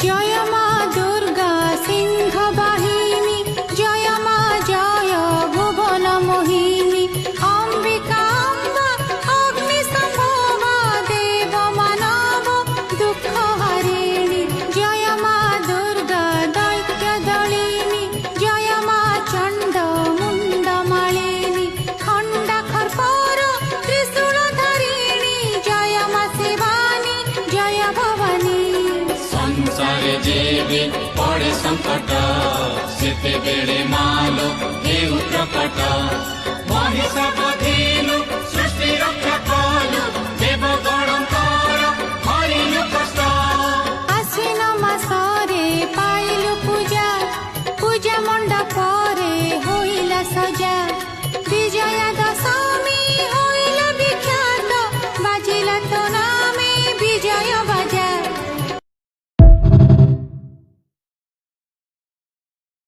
জয় মা দুর্গা সিংহ বাহিনী, জয় মা জয় ভুবন মোহিনী, অম্বিকা অম্বা অগ্নি সম্ভবা দেব মানব দুঃখ হারিণী, জয় মা দুর্গা দৈত্য দলিনী, জয় মা চণ্ড মুণ্ড মালিনী, খণ্ডা খর্পর ত্রিশূল ধারিণী, জয় মা শিবানী জয় ভবানী। ସଂସାରେ ଯେବେ ପଡ଼େ ସଙ୍କଟ ସେତେବେଳେ ମାଲୋ ହେଉ ପ୍ରକଟ ମହିଷାବଧି